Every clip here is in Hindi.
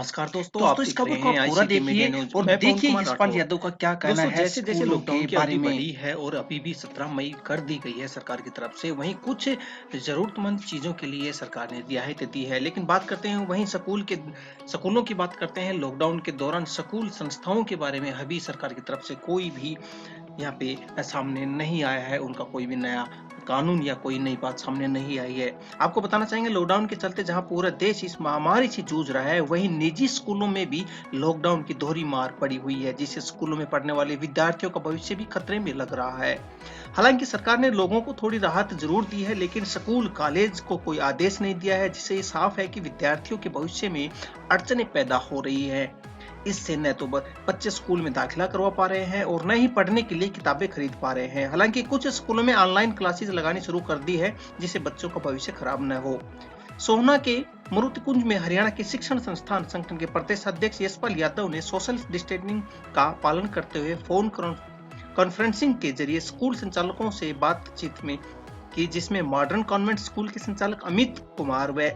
नमस्कार दोस्तों, आप दोस्तों इस देख रहे खबर को हैं आप पूरा आईसीटी मीडिया देखिए न्यूज़। और मैं पवन देखिए कुमार यशपाल राठौर। यादव का क्या कहना दोस्तों, है जैसे-जैसे स्कूलों लॉकडाउन के की बारे अवधि में। बढ़ी है और अभी भी 17 मई कर दी गई है सरकार की तरफ से, वहीं कुछ ज़रूरतमंद चीज़ों के लिए सरकार ने रियायत दी है। लेकिन बात करते हैं वहीं स्कूलों की बात करते हैं। लॉकडाउन के दौरान स्कूल संस्थाओं के बारे में अभी सरकार की तरफ से कोई भी यहाँ पे सामने नहीं आया है, उनका कोई भी नया कानून या कोई नई बात सामने नहीं आई है। आपको बताना चाहेंगे लॉकडाउन के चलते जहाँ पूरा देश इस महामारी से जूझ रहा है, वहीं निजी स्कूलों में भी लॉकडाउन की दोहरी मार पड़ी हुई है, जिससे स्कूलों में पढ़ने वाले विद्यार्थियों का भविष्य भी खतरे में लग रहा है। हालांकि सरकार ने लोगों को थोड़ी राहत जरूर दी है, लेकिन स्कूल कॉलेज को कोई आदेश नहीं दिया है, जिससे ये साफ है कि विद्यार्थियों के भविष्य में अड़चनें पैदा हो रही है। इससे न तो बच्चे स्कूल में दाखिला करवा पा रहे हैं और न ही पढ़ने के लिए किताबें खरीद पा रहे हैं। हालांकि कुछ स्कूलों में ऑनलाइन क्लासेस लगानी शुरू कर दी है, जिससे बच्चों का भविष्य खराब न हो। सोहना के मरुतकुंज में हरियाणा के शिक्षण संस्थान संगठन के प्रदेश अध्यक्ष यशपाल यादव ने सोशल डिस्टेंसिंग का पालन करते हुए फोन कॉन्फ्रेंसिंग के जरिए स्कूल संचालकों से बातचीत में की, जिसमें मॉडर्न कॉन्वेंट स्कूल के संचालक अमित कुमार व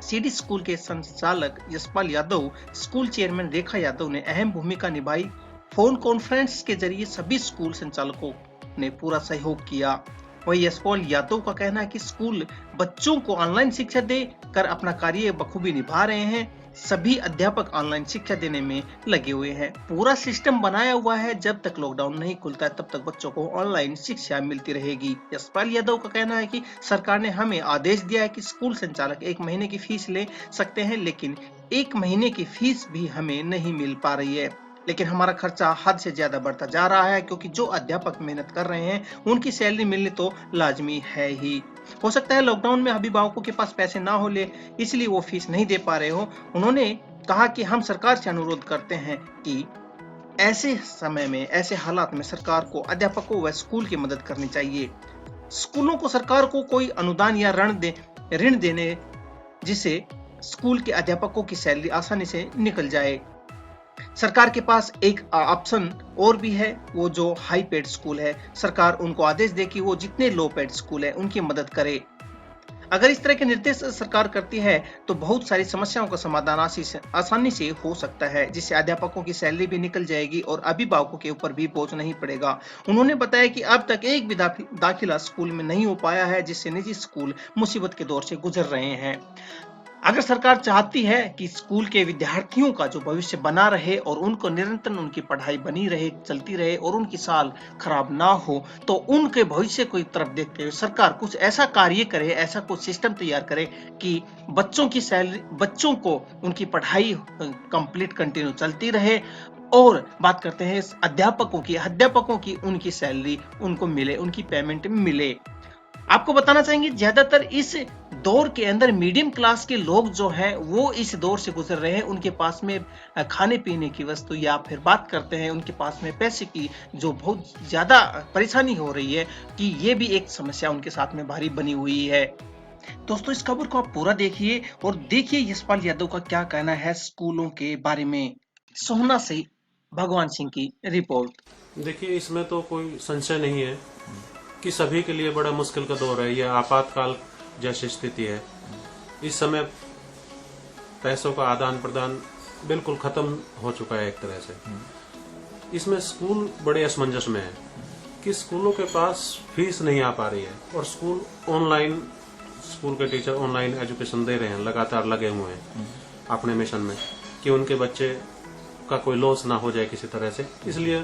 सीडी स्कूल के संचालक यशपाल यादव, स्कूल चेयरमैन रेखा यादव ने अहम भूमिका निभाई। फोन कॉन्फ्रेंस के जरिए सभी स्कूल संचालकों ने पूरा सहयोग किया। वही यशपाल यादव का कहना है कि स्कूल बच्चों को ऑनलाइन शिक्षा दे कर अपना कार्य बखूबी निभा रहे हैं। सभी अध्यापक ऑनलाइन शिक्षा देने में लगे हुए हैं। पूरा सिस्टम बनाया हुआ है, जब तक लॉकडाउन नहीं खुलता है तब तक बच्चों को ऑनलाइन शिक्षा मिलती रहेगी। यशपाल यादव का कहना है कि सरकार ने हमें आदेश दिया है कि स्कूल संचालक 1 महीने की फीस ले सकते हैं, लेकिन 1 महीने की फीस भी हमें नहीं मिल पा रही है। लेकिन हमारा खर्चा हद से ज्यादा बढ़ता जा रहा है, क्योंकि जो अध्यापक मेहनत कर रहे हैं उनकी सैलरी मिलनी तो लाजमी है ही। हो सकता है लॉकडाउन में अभिभावकों के पास पैसे ना हो, ले इसलिए वो फीस नहीं दे पा रहे हो। उन्होंने कहा कि हम सरकार से अनुरोध करते हैं कि ऐसे समय में, ऐसे हालात में सरकार को अध्यापकों व स्कूल की मदद करनी चाहिए। स्कूलों को सरकार को कोई अनुदान या ऋण देने, जिससे स्कूल के अध्यापकों की सैलरी आसानी से निकल जाए। सरकार के पास एक ऑप्शन और भी है, वो जो हाई पेड स्कूल है, सरकार उनको आदेश दे कि वो जितने लो पेड स्कूल है उनकी मदद करे। अगर इस तरह के निर्देश सरकार करती है तो बहुत सारी समस्याओं का समाधान आसानी से हो सकता है, जिससे अध्यापकों की सैलरी भी निकल जाएगी और अभिभावकों के ऊपर भी बोझ नहीं पड़ेगा। उन्होंने बताया कि अब तक एक भी दाखिला स्कूल में नहीं हो पाया है, जिससे निजी स्कूल मुसीबत के दौर से गुजर रहे हैं। अगर सरकार चाहती है कि स्कूल के विद्यार्थियों का जो भविष्य बना रहे और उनको निरंतर उनकी पढ़ाई बनी रहे, चलती रहे और उनकी साल खराब ना हो, तो उनके भविष्य को तरफ देखते हुए सरकार कुछ ऐसा कार्य करे, ऐसा कुछ सिस्टम तैयार करे कि बच्चों की सैलरी, बच्चों को उनकी पढ़ाई कंप्लीट कंटिन्यू चलती रहे। और बात करते हैं अध्यापकों की उनकी सैलरी उनको मिले, उनकी पेमेंट मिले। आपको बताना चाहेंगे ज्यादातर इस दौर के अंदर मीडियम क्लास के लोग जो हैं वो इस दौर से गुजर रहे हैं। उनके पास में खाने पीने की वस्तु या फिर बात करते हैं उनके पास में पैसे की जो बहुत ज्यादा परेशानी हो रही है, कि ये भी एक समस्या उनके साथ में भारी बनी हुई है। दोस्तों इस खबर को आप पूरा देखिए और देखिए यशपाल यादव का क्या कहना है स्कूलों के बारे में। सोहना से भगवान सिंह की रिपोर्ट। देखिए, इसमें तो कोई संशय नहीं है कि सभी के लिए बड़ा मुश्किल का दौर है। यह आपातकाल जैसी स्थिति है। इस समय पैसों का आदान प्रदान बिल्कुल खत्म हो चुका है एक तरह से। इसमें स्कूल बड़े असमंजस में है कि स्कूलों के पास फीस नहीं आ पा रही है और स्कूल के टीचर ऑनलाइन एजुकेशन दे रहे हैं, लगातार लगे हुए हैं अपने मिशन में कि उनके बच्चे का कोई लॉस ना हो जाए किसी तरह से। इसलिए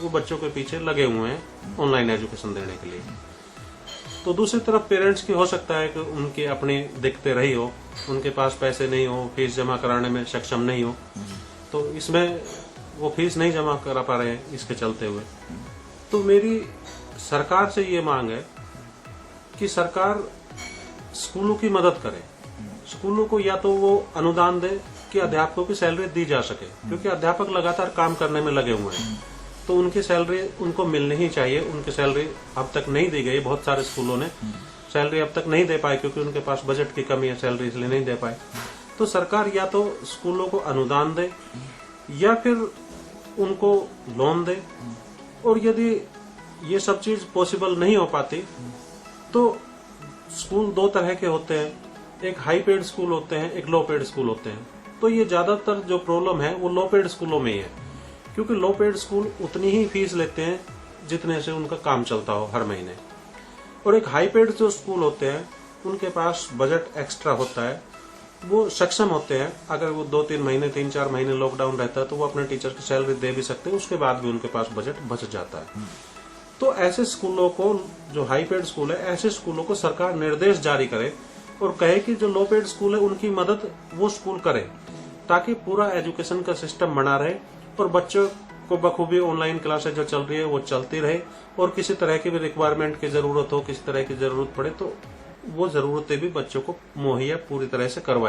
वो बच्चों के पीछे लगे हुए हैं ऑनलाइन एजुकेशन देने के लिए। तो दूसरी तरफ पेरेंट्स की हो सकता है कि उनकी अपनी दिक्कतें रही हो, उनके पास पैसे नहीं हो, फीस जमा कराने में सक्षम नहीं हो, तो इसमें वो फीस नहीं जमा करा पा रहे हैं इसके चलते हुए। तो मेरी सरकार से ये मांग है कि सरकार स्कूलों की मदद करे। स्कूलों को या तो वो अनुदान दे कि अध्यापकों की सैलरी दी जा सके, क्योंकि अध्यापक लगातार काम करने में लगे हुए हैं, तो उनकी सैलरी उनको मिलनी ही चाहिए। उनकी सैलरी अब तक नहीं दी गई। बहुत सारे स्कूलों ने सैलरी अब तक नहीं दे पाए क्योंकि उनके पास बजट की कमी है, सैलरी इसलिए नहीं दे पाए। तो सरकार या तो स्कूलों को अनुदान दे या फिर उनको लोन दे। और यदि ये सब चीज पॉसिबल नहीं हो पाती तो स्कूल दो तरह के होते हैं, एक हाई पेड स्कूल होते हैं, एक लो पेड स्कूल होते हैं। तो ये ज्यादातर जो प्रॉब्लम है वो लो पेड स्कूलों में ही है, क्योंकि लो पेड स्कूल उतनी ही फीस लेते हैं जितने से उनका काम चलता हो हर महीने। और एक हाई पेड जो स्कूल होते हैं उनके पास बजट एक्स्ट्रा होता है, वो सक्षम होते हैं, अगर वो 2-3 महीने 3-4 महीने लॉकडाउन रहता है तो वो अपने टीचर की सैलरी दे भी सकते हैं, उसके बाद भी उनके पास बजट बच जाता है। तो ऐसे स्कूलों को, जो हाई पेड स्कूल है, ऐसे स्कूलों को सरकार निर्देश जारी करे और कहे कि जो लो पेड स्कूल है उनकी मदद वो स्कूल करे, ताकि पूरा एजुकेशन का सिस्टम बना रहे और बच्चों को बखूबी ऑनलाइन क्लासेज जो चल रही है वो चलती रहे, और किसी तरह की भी रिक्वायरमेंट की जरूरत हो, किसी तरह की जरूरत पड़े तो वो जरूरतें भी बच्चों को मुहैया पूरी तरह से करवाई।